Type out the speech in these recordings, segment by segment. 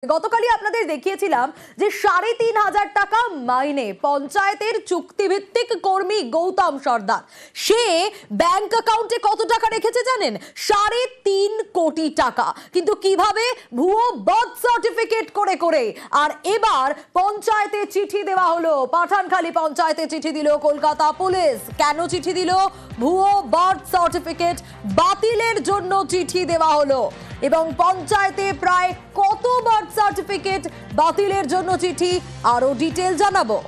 গতকালই আপনাদের দেখিয়েছিলাম যে ৩,৫০০ টাকা মাইনে পঞ্চায়েতের চুক্তিভিত্তিক কর্মী গৌতম সর্দার সে ব্যাংক অ্যাকাউন্টে কত টাকা রেখেছে জানেন? ৩.৫ কোটি টাকা। কিন্তু কিভাবে? ভুয়ো বার্থ সার্টিফিকেট করে করে। আর এবার পঞ্চায়েতে চিঠি দেওয়া হলো। পাঠানখালী পঞ্চায়েতে চিঠি দিল কলকাতা পুলিশ। কেন চিঠি দিল? ভুয়ো বার্থ সার্টিফিকেট বাতিলের জন্য চিঠি দেওয়া হলো। এবং পঞ্চায়েতে প্রায় কত বার্থ সার্টিফিকেট বাতিলের জন্য চিঠি, আরো ডিটেইল জানাবো।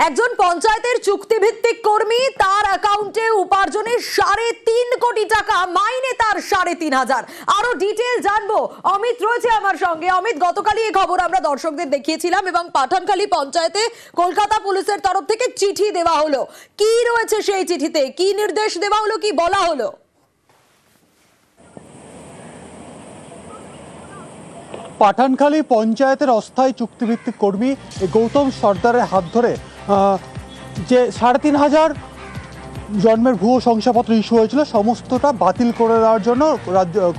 একজন পঞ্চায়েতের চুক্তিভিত্তিক কর্মী, তার অ্যাকাউন্টে উপার্জনের ৩.৫ কোটি টাকা, মাইনে তার ৩,৫০০। আরো ডিটেইল জানবো। অমিত রয়েছে আমার সঙ্গে। অমিত, গতকালই এই খবর আমরা দর্শকদের দেখিয়েছিলাম এবং পাঠানখালী পঞ্চায়েতে কলকাতা পুলিশের তরফ থেকে চিঠি দেওয়া হলো। কি রয়েছে সেই চিঠিতে? কি নির্দেশ দেওয়া হলো? কি বলা হলো? পাঠানখালী পঞ্চায়েতের অস্থায়ী চুক্তিভিত্তিক কর্মী গৌতম সর্দারের হাত ধরে যে ৩,৫০০ জন্মের ভুয়ো শংসাপত্র ইস্যু হয়েছিল, সমস্তটা বাতিল করে দেওয়ার জন্য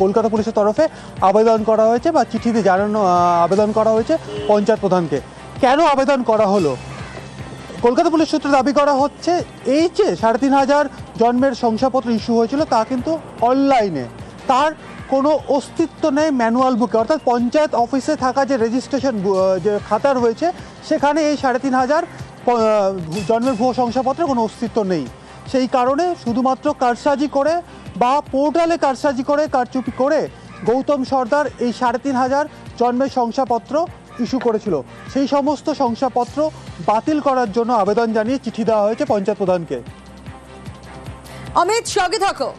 কলকাতা পুলিশের তরফে আবেদন করা হয়েছে বা চিঠিতে আবেদন করা হয়েছে পঞ্চায়েত প্রধানকে। কেন আবেদন করা হলো? কলকাতা পুলিশ সূত্রে দাবি করা হচ্ছে এই যে ৩,৫০০ জন্মের শংসাপত্র ইস্যু হয়েছিল তা কিন্তু অনলাইনে, তার কোনো অস্তিত্ব নেই ম্যানুয়াল বুকে, অর্থাৎ পঞ্চায়েত অফিসে থাকা যে রেজিস্ট্রেশন যে খাতা রয়েছে সেখানে এই ৩,৫০০ জন্মের ভুয়ো শংসাপত্রের কোনো অস্তিত্ব নেই। সেই কারণে শুধুমাত্র কারসাজি করে বা পোর্টালে কারসাজি করে কারচুপি করে গৌতম সর্দার এই ৩,৫০০ জন্মের শংসাপত্র ইস্যু করেছিল। সেই সমস্ত শংসাপত্র বাতিল করার জন্য আবেদন জানিয়ে চিঠি দেওয়া হয়েছে পঞ্চায়েত প্রধানকে। অমিত, সঙ্গে থাকো।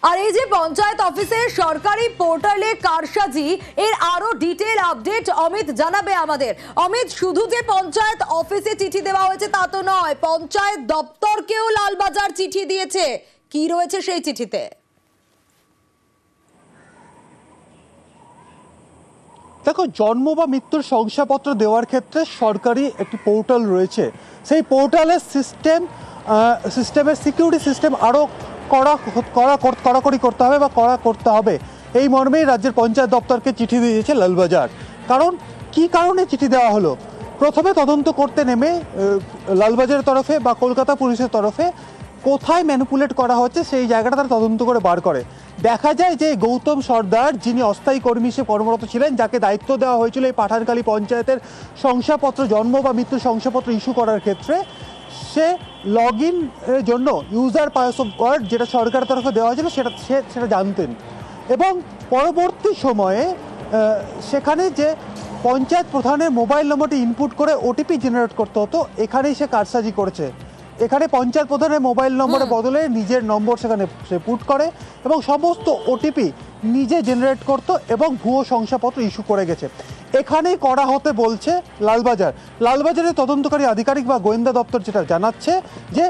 আর এই যে পঞ্চায়েত অফিসে সরকারি পোর্টালে কারসাজি, এর আরো ডিটেইল আপডেট অমিত জানাবে আমাদের। অমিত, শুধু যে পঞ্চায়েত অফিসে চিঠি দেওয়া হয়েছে তা তো নয়, পঞ্চায়েত দপ্তরকেও লালবাজার চিঠি দিয়েছে। কি রয়েছে সেই চিঠিতে? দেখো, জন্ম বা মৃত্যুর শংসাপত্র দেওয়ার ক্ষেত্রে সরকারি একটি পোর্টাল রয়েছে। সেই পোর্টালের সিস্টেমের সিকিউরিটি সিস্টেম আরও কড়াকড়ি করতে হবে বা কড়া করতে হবে, এই মর্মেই রাজ্যের পঞ্চায়েত দপ্তরকে চিঠি দিয়েছে লালবাজার। কি কারণে চিঠি দেওয়া হলো? প্রথমে তদন্ত করতে নেমে লালবাজারের তরফে বা কলকাতা পুলিশের তরফে কোথায় ম্যানিপুলেট করা হচ্ছে সেই জায়গাটা তারা তদন্ত করে বার করে। দেখা যায় যে গৌতম সর্দার, যিনি অস্থায়ী কর্মী হিসেবে কর্মরত ছিলেন, যাকে দায়িত্ব দেওয়া হয়েছিল এই পাঠানখালী পঞ্চায়েতের শংসাপত্র, জন্ম বা মৃত্যুর শংসাপত্র ইস্যু করার ক্ষেত্রে, সে লগ ইনের জন্য ইউজার পাসওয়ার্ড যেটা সরকারের তরফে দেওয়া হয়েছিল সেটা জানতেন। এবং পরবর্তী সময়ে সেখানে যে পঞ্চায়েত প্রধানের মোবাইল নম্বরটি ইনপুট করে ওটিপি জেনারেট করতে হতো, এখানেই সে কারসাজি করেছে। এখানে পঞ্চায়েত প্রধানের মোবাইল নম্বরের বদলে নিজের নম্বর সেখানে সে পুট করে এবং সমস্ত ওটিপি নিজে জেনারেট করতো এবং ভুয়ো শংসাপত্র ইস্যু করে গেছে। এখানেই করা হতে বলছে লালবাজারের তদন্তকারী আধিকারিক বা গোয়েন্দা দপ্তর যেটা জানাচ্ছে যে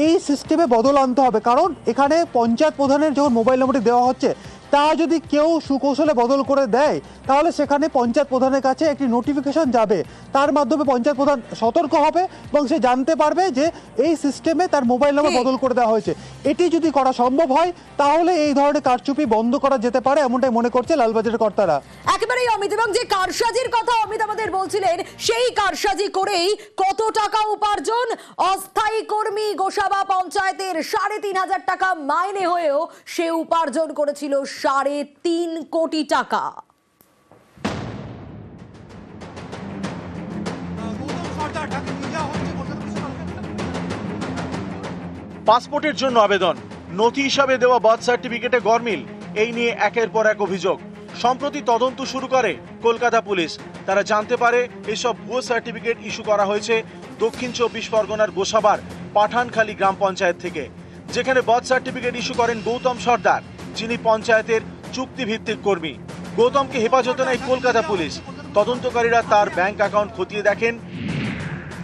এই সিস্টেমে বদল আনতে হবে। কারণ এখানে পঞ্চায়েত প্রধানের যখন মোবাইল নম্বরটি দেওয়া হচ্ছে, তা যদি কেউ সুকৌশলে বদল করে দেয় তাহলে সেখানে পঞ্চায়েত প্রধানের কাছে একটি নোটিফিকেশন যাবে, তার মাধ্যমে পঞ্চায়েত প্রধান সতর্ক হবে এবং সে জানতে পারবে যে এই সিস্টেমে তার মোবাইল নম্বর বদল করে দেওয়া হয়েছে। এটি যদি করা সম্ভব হয় তাহলে এই ধরনের কারচুপি বন্ধ করা যেতে পারে, এমনটাই মনে করছে লালবাজারের কর্তারা। একেবারেই অমিত, এবং যে কারসাজির কথা অমিত আমাদের বলছিলেন, সেই কারসাজি করেই কত টাকা উপার্জন? অস্থায়ী কর্মী গোসাবা পঞ্চায়েতের ৩,৫০০ টাকা মাইনে হয়েও সে উপার্জন করেছিল ৩.৫ কোটি টাকা। পাসপোর্টের জন্য আবেদন, নথি হিসাবে দেওয়া বার্থ সার্টিফিকেটে গরমিল, এই নিয়ে একের পর এক অভিযোগ। সম্প্রতি তদন্ত শুরু করে কলকাতা পুলিশ। তারা জানতে পারে এসব ভুয়ো সার্টিফিকেট ইস্যু করা হয়েছে দক্ষিণ ২৪ পরগনার গোসাবার পাঠানখালী গ্রাম পঞ্চায়েত থেকে, যেখানে বার্থ সার্টিফিকেট ইস্যু করেন গৌতম সর্দার, যিনি পঞ্চায়েতের চুক্তিভিত্তিক কর্মী। গৌতমকে হেফাজতে নেয় কলকাতা পুলিশ। তদন্তকারীরা তার ব্যাংক অ্যাকাউন্ট খতিয়ে দেখেন।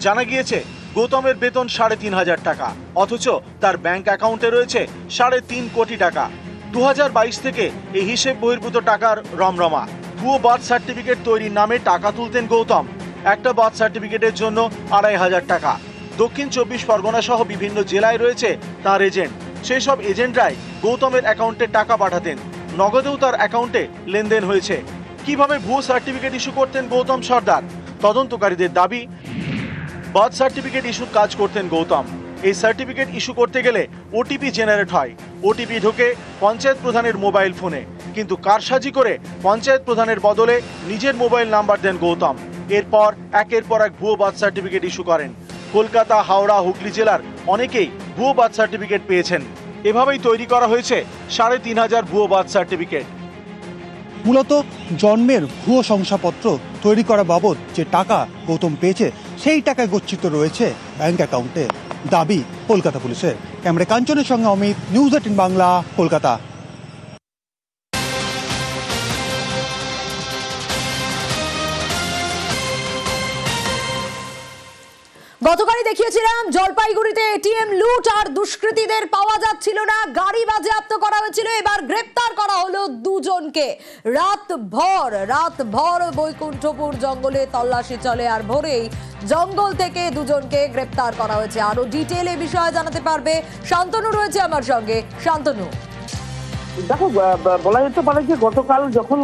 জানা গিয়েছে গৌতমের বেতন ৩,৫০০ টাকা, অথচ তার ব্যাংক অ্যাকাউন্টে রয়েছে ৩.৫ কোটি টাকা। 2022 থেকে এই হিসেব বহির্ভূত টাকার রমরমা। ভুয়ো বার্থ সার্টিফিকেট তৈরির নামে টাকা তুলতেন গৌতম। একটা বার্থ সার্টিফিকেটের জন্য 2500 টাকা। দক্ষিণ 24 পরগনা সহ বিভিন্ন জেলায় রয়েছে তার এজেন্ট। সেই সব এজেন্টরাই গৌতমের অ্যাকাউন্টে টাকা পাঠাতেন। নগদেও তার অ্যাকাউন্টে লেনদেন হয়েছে। কিভাবে ভুয়ো সার্টিফিকেট ইস্যু করতেন গৌতম সর্দার? তদন্তকারীদের দাবি, বার্থ সার্টিফিকেট ইস্যুর কাজ করতেন গৌতম। এই সার্টিফিকেট ইস্যু করতে গেলে ওটিপি জেনারেট হয়। ওটিপি ঢোকে পঞ্চায়েত প্রধানের মোবাইল ফোনে, কিন্তু কারসাজি করে পঞ্চায়েত প্রধানের বদলে নিজের মোবাইল নাম্বার দেন গৌতম। এরপর একের পর এক ভুয়ো বার্থ সার্টিফিকেট ইস্যু করেন। কলকাতা, হাওড়া, হুগলি জেলার অনেকেই ভুয়ো বার্থ সার্টিফিকেট পেয়েছেন। এভাবেই তৈরি করা হয়েছে 3500 ভুয়ো বার্থ সার্টিফিকেট। মূলত জন্মের ভুয়ো শংসাপত্র তৈরি করা বাবদ যে টাকা গৌতম পেয়েছে সেই টাকায় গচ্ছিত রয়েছে ব্যাংক অ্যাকাউন্টে, দাবি কলকাতা পুলিশের। ক্যামেরা কাঞ্চনের সঙ্গে অমিত, নিউজ 18 বাংলা, কলকাতা। গতকালই দেখিয়েছিলাম জলপাইগুড়িতে এটিএম লুট আর দুষ্কৃতীদের পাওয়া যাচ্ছিল না, গাড়ি বাজেয়াপ্ত করা হয়েছিল। এবার গ্রেপ্তার করা হলো দুজনকে। রাতভর বৈকুণ্ঠপুর জঙ্গলে তল্লাশি চলে, আর ভোরেই জঙ্গল থেকে দুজনকে গ্রেপ্তার করা হয়েছে। আরো ডিটেল এ বিষয়ে জানাতে পারবে শান্তনু, রয়েছে আমার সঙ্গে। শান্তনু, দেখো, বলা যেতে পারে যে গতকাল যখন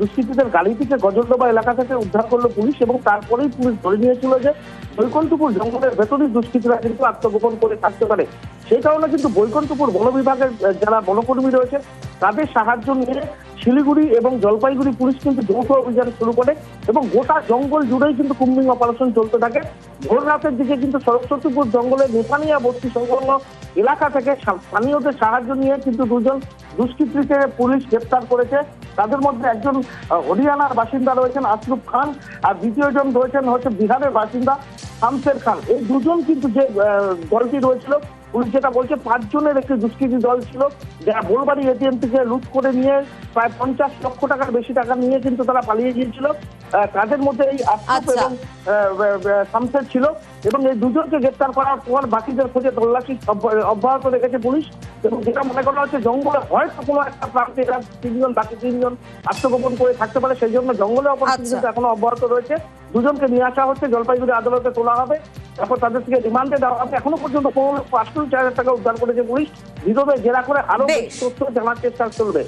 দুষ্কৃতীদের গাড়ি থেকে গজলডোবা এলাকা থেকে উদ্ধার করলো পুলিশ, এবং তারপরেই পুলিশ ধরে নিয়েছিল যে বৈকুণ্ঠপুর জঙ্গলের ভেতরেই দুষ্কৃতীরা কিন্তু আত্মগোপন করে থাকতে পারে। সেই কারণে কিন্তু বৈকুণ্ঠপুর বন বিভাগের যারা বনকর্মী রয়েছে তাদের সাহায্য নিয়ে শিলিগুড়ি এবং জলপাইগুড়ি পুলিশ কিন্তু যৌথ অভিযান শুরু করে, এবং গোটা জঙ্গল জুড়েই কিন্তু কুম্বিং অপারেশন চলতে থাকে। ভোর রাতের দিকে কিন্তু সরস্বতীপুর জঙ্গলের নেপানিয়া বস্তি সংলগ্ন এলাকা থেকে স্থানীয়দের সাহায্য নিয়ে কিন্তু দুজন দুষ্কৃতীকে পুলিশ গ্রেপ্তার করেছে। তাদের মধ্যে একজন হরিয়ানার বাসিন্দা রয়েছেন আশরুফ খান, আর দ্বিতীয়জন রয়েছেন বিহারের বাসিন্দা শামসের খান। এই দুজন কিন্তু যে দলটি রয়েছিল, পুলিশ যেটা বলছে 5 জনের একটি দুষ্কৃতী দল ছিল, যারা বোলবাড়ি এটিএম থেকে লুট করে নিয়ে প্রায় 50 লক্ষ টাকার বেশি টাকা নিয়ে কিন্তু তারা পালিয়ে গিয়েছিল। তাদের মধ্যে এই আশরুফ এবং শামসের ছিল, এবং এই দুজনকে গ্রেপ্তার করার পর বাকিদের খোঁজে তল্লাশি অব্যাহত রেখেছে পুলিশ। এবং যেটা মনে করা হচ্ছে জঙ্গলে হয়তো কোনো একটা প্রান্তে এরা 3জন বাকি 3জন আত্মগোপন করে থাকতে পারে, সেই জন্য জঙ্গলে অপারেশন কিন্তু এখনো অব্যাহত রয়েছে। দুজনকে নিয়ে আসা হচ্ছে, জলপাইগুড়ি আদালতে তোলা হবে, তারপর তাদের থেকে রিমান্ডে দেওয়া হবে। এখনো পর্যন্ত 5,400,000 টাকা উদ্ধার করেছে পুলিশ। ধৃতদের জেরা করে আরো তথ্য জানার চেষ্টা চলবে।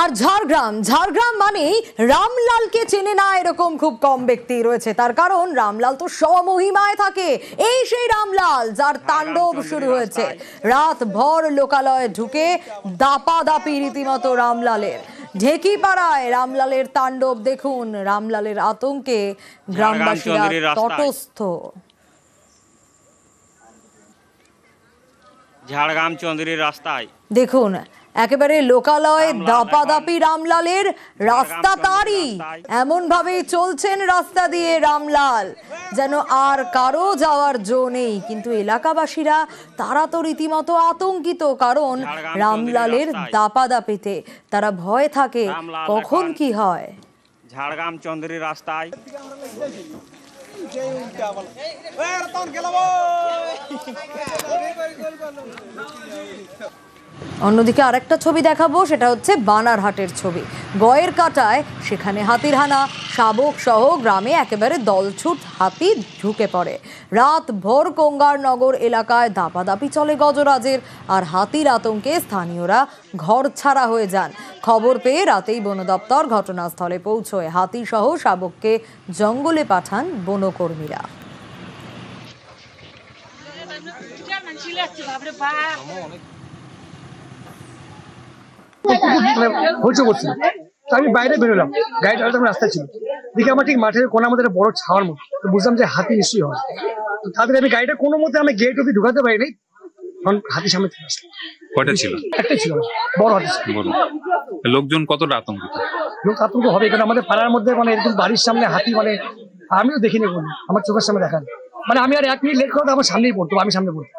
আর ঝাড়গ্রাম মানেই রামলালকে চেনে না এরকম খুব কম ব্যক্তি রয়েছে। তার কারণ রামলাল তো স্বমহিমায় থাকে। এই সেই রামলাল যার তাণ্ডব শুরু হয়েছে। রাতভর লোকালয়ে ঢুকে দাপাদাপি রীতিমতো রামলালের। ঢেকিপাড়ায় রামলালের তাণ্ডব দেখুন। রামলালের আতঙ্কে গ্রামবাসীরা তটস্থ। ঝাড়গ্রাম চন্দ্রীর রাস্তায় দেখুন, একেবারে লোকালয় দাপাদাপি রামলালের। রাস্তা তারই, এমন ভাবে চলছেন রাস্তা দিয়ে রামলাল যেন আর কারো যাওয়ার জো নেই। কিন্তু এলাকাবাসীরা তারা তো রীতিমতো আতঙ্কিত, কারণ রামলালের দাপাদাপিতে তারা ভয় থাকে কখন কি হয়। ঝাড়গ্রাম চন্দ্রীর রাস্তায় অন্যদিকে আরেকটা ছবি দেখাবো, সেটা হচ্ছে বানারহাটের ছবি। গয়ের কাটায় সেখানে হাতির হানা, শাবক সহ গ্রামে একেবারে দলছুট হাতি ঢুকে পড়ে। রাত ভোর কোঙ্গারনগর এলাকায় দাপাদাপি চলে গজরাজের, আর হাতির আতঙ্কে স্থানীয়রা ঘর ছাড়া হয়ে যান। খবর পেয়ে রাতেই বন দপ্তর ঘটনাস্থলে পৌঁছয়। হাতি সহ শাবককে জঙ্গলে পাঠান বনকর্মীরা। হইচই করছিল, তো আমি বাইরে বেরোলাম, গাড়িটা হয়তো রাস্তায় ছিল, দেখি আমার ঠিক মাঠের কোনার মধ্যে একটা বড় ছাওয়ার মতো, তো বুঝলাম যে হাতি নিশ্চয়ই হয়। তো তাদের আমি গাড়িটা কোনো মতে আমি গেট অব্দি ঢুকাতে পারিনি, কারণ হাতির সামনে চলে আসলো। কয়টা ছিল? একটাই ছিল, বড় হাতি ছিল। লোকজন কতটা আতঙ্কিত? লোক আতঙ্ক হবে, কারণ আমাদের পাড়ার মধ্যে মানে এরকম বাড়ির সামনে হাতি, মানে আমিও দেখিনি কোনো, আমার চোখের সামনে দেখা, মানে আমি আর 1 মিনিট লেট করতে আমার সামনেই পড়তো, আমি সামনে পড়তাম।